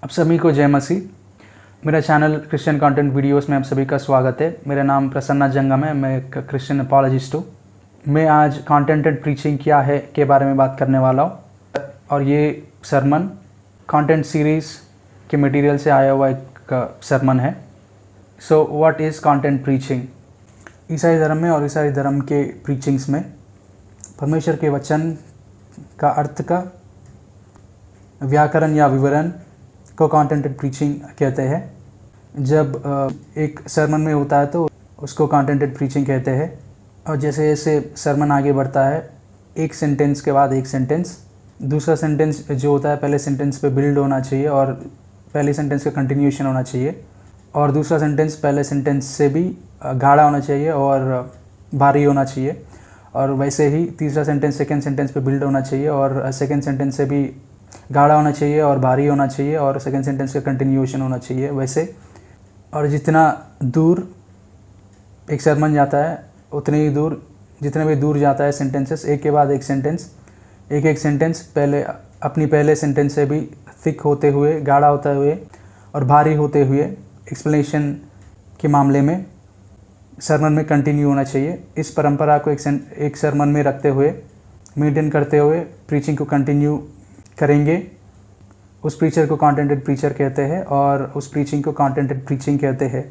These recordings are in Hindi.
आप सभी को जय मसीह। मेरा चैनल क्रिश्चियन कंटेंट वीडियोस में आप सभी का स्वागत है। मेरा नाम प्रसन्ना जंगम है। मैं एक क्रिश्चियन अपॉलजिस्ट हूँ। मैं आज कंटेंटेड प्रीचिंग क्या है के बारे में बात करने वाला हूँ और ये सरमन कंटेंट सीरीज़ के मटेरियल से आया हुआ एक सरमन है। So what is content preaching? ईसाई धर्म में और ईसाई धर्म के प्रीचिंग्स में परमेश्वर के वचन का अर्थ का व्याकरण या विवरण को कंटेंटेड प्रीचिंग कहते हैं। जब एक सरमन में होता है तो उसको कंटेंटेड प्रीचिंग कहते हैं। और जैसे जैसे सरमन आगे बढ़ता है, एक सेंटेंस के बाद एक सेंटेंस, दूसरा सेंटेंस जो होता है पहले सेंटेंस पे बिल्ड होना चाहिए और पहले सेंटेंस का कंटिन्यूएशन होना चाहिए, और दूसरा सेंटेंस पहले सेंटेंस से भी गाढ़ा होना चाहिए और भारी होना चाहिए, और वैसे ही तीसरा सेंटेंस सेकेंड सेंटेंस पे बिल्ड होना चाहिए और सेकेंड सेंटेंस से भी गाढ़ा होना चाहिए और भारी होना चाहिए, और सेकेंड सेंटेंस का कंटिन्यूएशन होना चाहिए वैसे। और जितना दूर एक सरमन जाता है उतने ही दूर, जितने भी दूर जाता है सेंटेंसेस एक के बाद एक सेंटेंस, एक एक सेंटेंस पहले अपनी पहले सेंटेंस से भी थिक होते हुए, गाढ़ा होते हुए और भारी होते हुए एक्सप्लेनेशन के मामले में सरमन में कंटिन्यू होना चाहिए। इस परंपरा को एक सरमन में रखते हुए, मेंटेन करते हुए प्रीचिंग को कंटिन्यू करेंगे। उस प्रीचर को कंटेंटेड प्रीचर कहते हैं और उस प्रीचिंग को कंटेंटेड प्रीचिंग कहते हैं।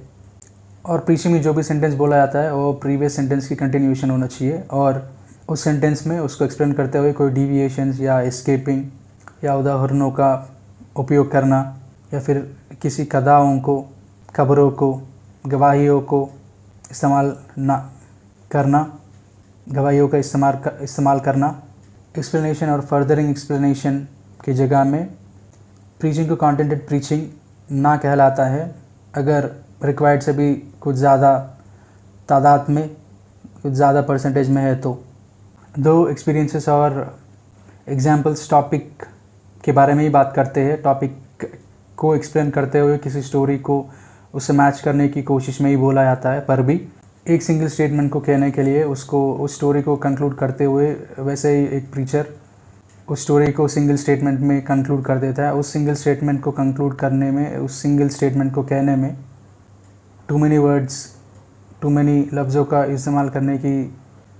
और प्रीचिंग में जो भी सेंटेंस बोला जाता है वो प्रीवियस सेंटेंस की कंटिन्यूएशन होना चाहिए, और उस सेंटेंस में उसको एक्सप्लेन करते हुए कोई डिविएशंस या एस्केपिंग या उदाहरणों का उपयोग करना, या फिर किसी कथाओं को, खबरों को, गवाहियों को इस्तेमाल ना करना, गवाहियों का इस्तेमाल करना। एक्सप्लेनेशन और फर्दरिंग एक्सप्लेनेशन की जगह में प्रीचिंग को कंटेंटेड प्रीचिंग ना कहलाता है अगर रिक्वायर्ड से भी कुछ ज़्यादा तादाद में, कुछ ज़्यादा परसेंटेज में है तो। दो एक्सपीरियंसेस और एग्जाम्पल्स टॉपिक के बारे में ही बात करते हैं। टॉपिक को एक्सप्लेन करते हुए किसी स्टोरी को उससे मैच करने की कोशिश में ही बोला जाता है, पर भी एक सिंगल स्टेटमेंट को कहने के लिए उसको, उस स्टोरी को कंक्लूड करते हुए, वैसे ही एक प्रीचर उस स्टोरी को सिंगल स्टेटमेंट में कंक्लूड कर देता है। उस सिंगल स्टेटमेंट को कंक्लूड करने में, उस सिंगल स्टेटमेंट को कहने में too many words, too many लफ्ज़ों का इस्तेमाल करने की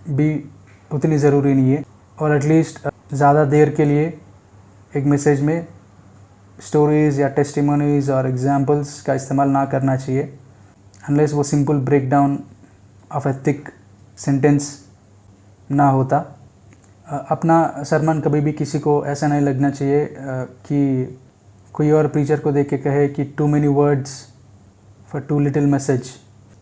भी उतनी ज़रूरी नहीं है, और एटलीस्ट ज़्यादा देर के लिए एक मैसेज में स्टोरीज़ या टेस्टिमोनीज़ और एग्जाम्पल्स का इस्तेमाल ना करना चाहिए, अनलेस वो simple break down of a thick sentence ना होता। अपना सरमन कभी भी किसी को ऐसा नहीं लगना चाहिए कि कोई और प्रीचर को देख के कहे कि too many words for too little message.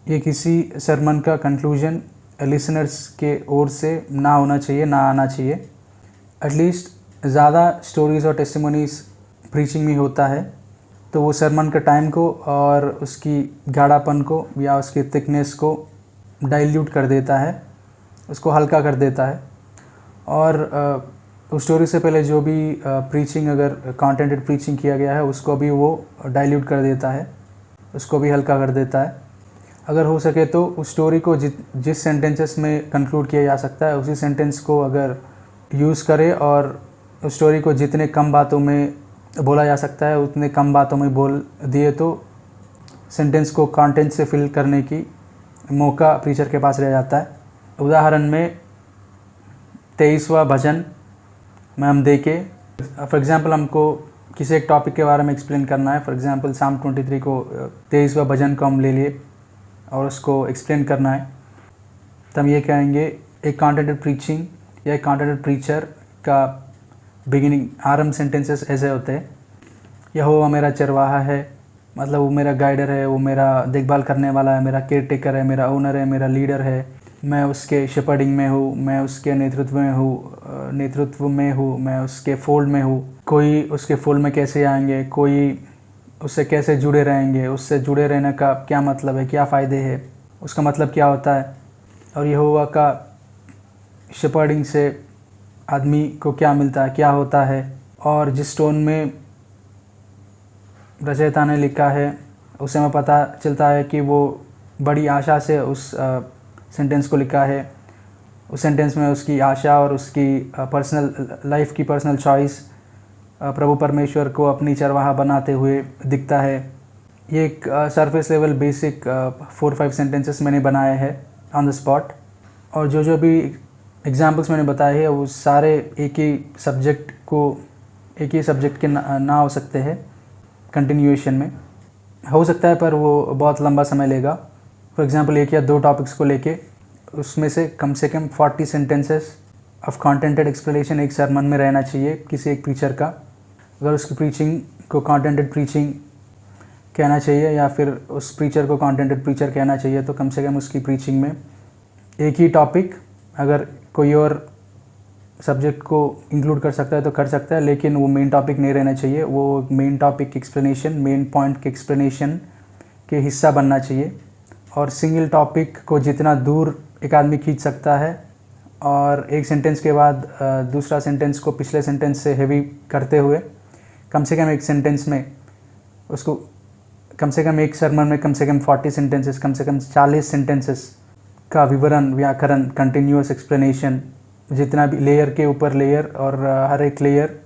ये किसी सरमन का कंक्लूजन लिसनर्स के ओर से ना होना चाहिए, ना आना चाहिए। एटलीस्ट ज़्यादा स्टोरीज़ और टेस्टिमोनीज़ प्रीचिंग में होता है तो वो सरमन का टाइम को और उसकी गाढ़ापन को या उसकी थिकनेस को डाइल्यूट कर देता है, उसको हल्का कर देता है। और उस स्टोरी से पहले जो भी प्रीचिंग, अगर कंटेंटेड प्रीचिंग किया गया है, उसको भी वो डाइल्यूट कर देता है, उसको भी हल्का कर देता है। अगर हो सके तो उस स्टोरी को जिस सेंटेंसेस में कंक्लूड किया जा सकता है उसी सेंटेंस को अगर यूज़ करे, और उस स्टोरी को जितने कम बातों में बोला जा सकता है उतने कम बातों में बोल दिए तो सेंटेंस को कंटेंट से फिल करने की मौका प्रीचर के पास रह जाता है। उदाहरण में 23वां भजन में हम देखें, फॉर एग्ज़ाम्पल हमको किसी एक टॉपिक के बारे में एक्सप्लेन करना है। फॉर एग्ज़ाम्पल साम 23 को, 23वां भजन को हम ले लिए और उसको एक्सप्लेन करना है, तो हम ये कहेंगे, एक कंटेंटेड प्रीचिंग या एक कंटेंटेड प्रीचर का बिगिनिंग, आरंभ सेंटेंसेस ऐसे होते हैं, यहोवा मेरा चरवाहा है, मतलब वो मेरा गाइडर है, वो मेरा देखभाल करने वाला है, मेरा केयर टेकर है, मेरा ओनर है, मेरा लीडर है, मैं उसके शेपर्डिंग में हूँ, मैं उसके नेतृत्व में हूँ, मैं उसके फोल्ड में हूँ। कोई उसके फोल्ड में कैसे आएंगे, कोई उससे कैसे जुड़े रहेंगे, उससे जुड़े रहने का क्या मतलब है, क्या फ़ायदे है, उसका मतलब क्या होता है, और यहोवा का शेपर्डिंग से आदमी को क्या मिलता है, क्या होता है। और जिस टोन में रचयिता ने लिखा है उससे हमें पता चलता है कि वो बड़ी आशा से उस सेंटेंस को लिखा है। उस सेंटेंस में उसकी आशा और उसकी पर्सनल लाइफ की पर्सनल चॉइस प्रभु परमेश्वर को अपनी चरवाहा बनाते हुए दिखता है। ये एक सरफेस लेवल बेसिक 4-5 सेंटेंसेस मैंने बनाए हैं ऑन द स्पॉट, और जो भी एग्जाम्पल्स मैंने बताए हैं वो सारे एक ही सब्जेक्ट के ना हो सकते हैं कंटिन्यूएशन में, हो सकता है पर वो बहुत लंबा समय लेगा। फॉर एग्जांपल 1 या 2 टॉपिक्स को लेके उसमें से कम 40 सेंटेंसेस ऑफ कॉन्टेंटेड एक्सप्लेनेशन एक सरमन में रहना चाहिए किसी एक प्रीचर का। अगर उसकी प्रीचिंग को कॉन्टेंटेड प्रीचिंग कहना चाहिए या फिर उस प्रीचर को कॉन्टेंटेड प्रीचर कहना चाहिए, तो कम से कम उसकी प्रीचिंग में एक ही टॉपिक, अगर कोई और सब्जेक्ट को इंक्लूड कर सकता है तो कर सकता है, लेकिन वो मेन टॉपिक नहीं रहना चाहिए। वो main topic explanation, main point के एक्सप्लेनेशन के हिस्सा बनना चाहिए। और सिंगल टॉपिक को जितना दूर एक आदमी खींच सकता है और एक सेंटेंस के बाद दूसरा सेंटेंस को पिछले सेंटेंस से हेवी करते हुए कम से कम एक सेंटेंस में उसको कम से कम एक सरमन में कम से कम 40 सेंटेंसेस, कम से कम 40 सेंटेंसेस का विवरण, व्याकरण, कंटिन्यूअस एक्सप्लेनेशन, जितना भी लेयर के ऊपर लेयर और हर एक लेयर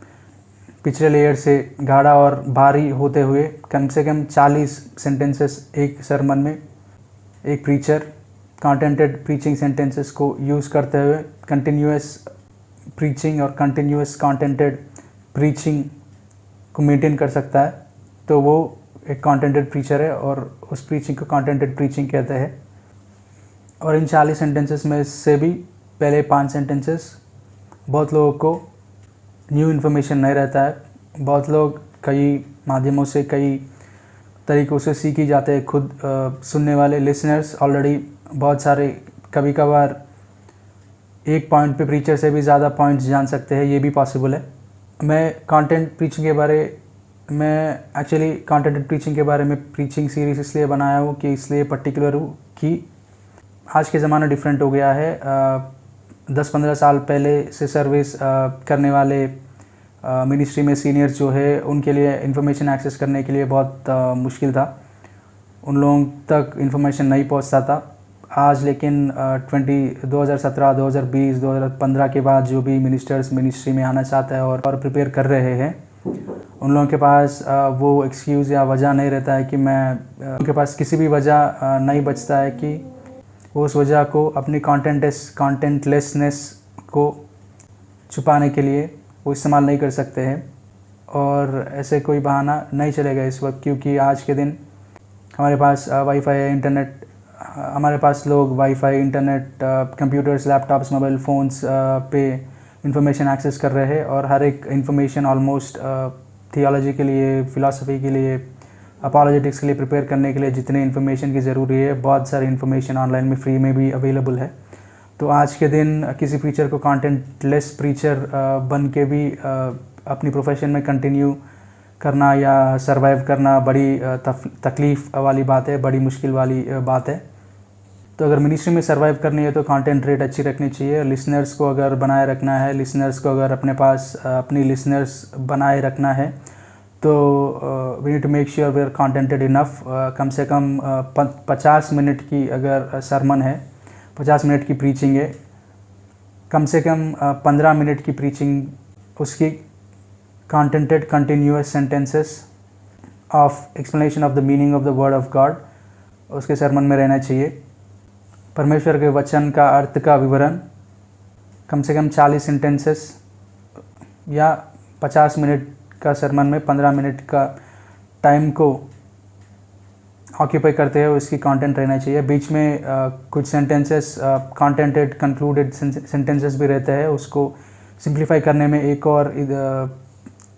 पिछले लेयर से गाढ़ा और भारी होते हुए कम से कम 40 सेंटेंसेस एक सरमन में एक प्रीचर कॉन्टेंटेड प्रीचिंग सेंटेंसेस को यूज़ करते हुए कंटिन्यूअस प्रीचिंग और कंटिन्यूअस कॉन्टेंटेड प्रीचिंग को मेंटेन कर सकता है, तो वो एक कॉन्टेंटेड प्रीचर है और उस प्रीचिंग को कॉन्टेंटेड प्रीचिंग कहते हैं। और इन 40 सेंटेंसेस में से भी पहले 5 सेंटेंसेस बहुत लोगों को न्यू इन्फॉर्मेशन नहीं रहता है। बहुत लोग कई माध्यमों से, कई तरीक़ों से सीखी जाते हैं। खुद सुनने वाले लिसनर्स ऑलरेडी बहुत सारे, कभी कभार एक पॉइंट पे प्रीचर से भी ज़्यादा पॉइंट्स जान सकते हैं, ये भी पॉसिबल है। मैं कंटेंट प्रीचिंग के बारे में एक्चुअली कंटेंट प्रीचिंग के बारे में प्रीचिंग सीरीज़ इसलिए बनाया हूँ कि इसलिए पर्टिकुलर हूँ कि आज के ज़माना डिफरेंट हो गया है। 10-15 साल पहले से सर्विस करने वाले मिनिस्ट्री में सीनियर्स जो है उनके लिए इन्फॉर्मेशन एक्सेस करने के लिए बहुत मुश्किल था, उन लोगों तक इन्फॉर्मेशन नहीं पहुंचता था। आज लेकिन 2017, 2020, 2015 के बाद जो भी मिनिस्टर्स मिनिस्ट्री में आना चाहता है और प्रिपेयर कर रहे हैं, उन लोगों के पास वो एक्सक्यूज़ या वजह नहीं रहता है कि उनके पास किसी भी वजह नहीं बचता है कि वो उस वजह को अपनी कॉन्टेंटलेसनेस को छुपाने के लिए वो इस्तेमाल नहीं कर सकते हैं। और ऐसे कोई बहाना नहीं चलेगा इस वक्त, क्योंकि आज के दिन हमारे पास वाईफाई है, इंटरनेट, हमारे पास लोग wifi, internet, computers, laptops, mobile phones पे इंफॉर्मेशन एक्सेस कर रहे हैं। और हर एक इंफॉर्मेशन ऑलमोस्ट थियोलॉजी के लिए, फ़िलासफ़ी के लिए, अपॉलोजेटिक्स के लिए प्रिपेयर करने के लिए जितने इन्फॉर्मेशन की ज़रूरी है, बहुत सारी इन्फॉर्मेशन ऑनलाइन में फ्री में भी अवेलेबल है। तो आज के दिन किसी प्रीचर को कंटेंटलेस प्रीचर बन के भी अपनी प्रोफेशन में कंटिन्यू करना या सरवाइव करना बड़ी तकलीफ़ वाली बात है, बड़ी मुश्किल वाली बात है। तो अगर मिनिस्ट्री में सरवाइव करनी है तो कंटेंट रेट अच्छी रखनी चाहिए। लिसनर्स को अगर बनाए रखना है, लिसनर्स को अगर अपने पास अपनी लिसनर्स बनाए रखना है, तो we need to make sure we are contented enough. कम से कम 50 मिनट की अगर सरमन है, 50 मिनट की प्रीचिंग है, कम से कम 15 मिनट की प्रीचिंग उसकी contented continuous sentences of explanation of the meaning of the word of God उसके सरमन में रहना चाहिए। परमेश्वर के वचन का अर्थ का विवरण कम से कम 40 सेंटेंसेस या 50 मिनट का सरमन में 15 मिनट का टाइम को ऑक्यूपाई करते हुए उसकी कंटेंट रहना चाहिए। बीच में कुछ सेंटेंसेस कंटेंटेड कंक्लूडेड सेंटेंसेस भी रहते हैं, उसको सिंप्लीफाई करने में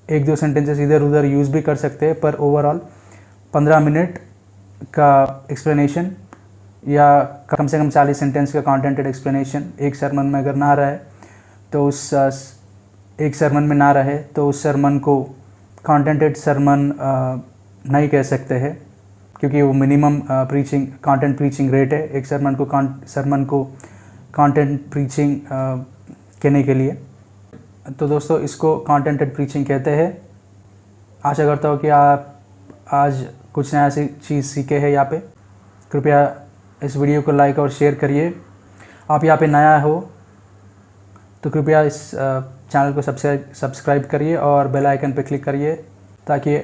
एक दो सेंटेंसेस इधर उधर यूज़ भी कर सकते हैं, पर ओवरऑल 15 मिनट का एक्सप्लेनेशन या कम से कम 40 सेंटेंस का कंटेंटेड एक्सप्लेनेशन एक सरमन में अगर ना रहे तो एक सरमन में ना रहे तो उस सरमन को कंटेंटेड सरमन नहीं कह सकते हैं, क्योंकि वो मिनिमम कंटेंट प्रीचिंग रेट है एक सरमन को कंटेंट प्रीचिंग कहने के लिए। तो दोस्तों, इसको कंटेंटेड प्रीचिंग कहते हैं। आशा करता हूँ कि आप आज कुछ नया चीज़ सीखे हैं यहाँ पे। कृपया इस वीडियो को लाइक और शेयर करिए। आप यहाँ पे नया हो तो कृपया इस चैनल को सब्सक्राइब करिए और बेल आइकन पर क्लिक करिए ताकि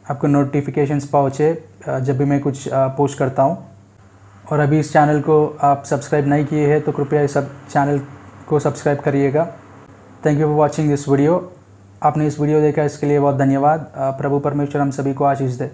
आपको नोटिफिकेशंस पहुँचे जब भी मैं कुछ पोस्ट करता हूँ। और अभी इस चैनल को आप सब्सक्राइब नहीं किए हैं तो कृपया इस चैनल को सब्सक्राइब करिएगा। Thank you for watching this video. आपने इस वीडियो देखा इसके लिए बहुत धन्यवाद। प्रभु परमेश्वर हम सभी को आशीष दे।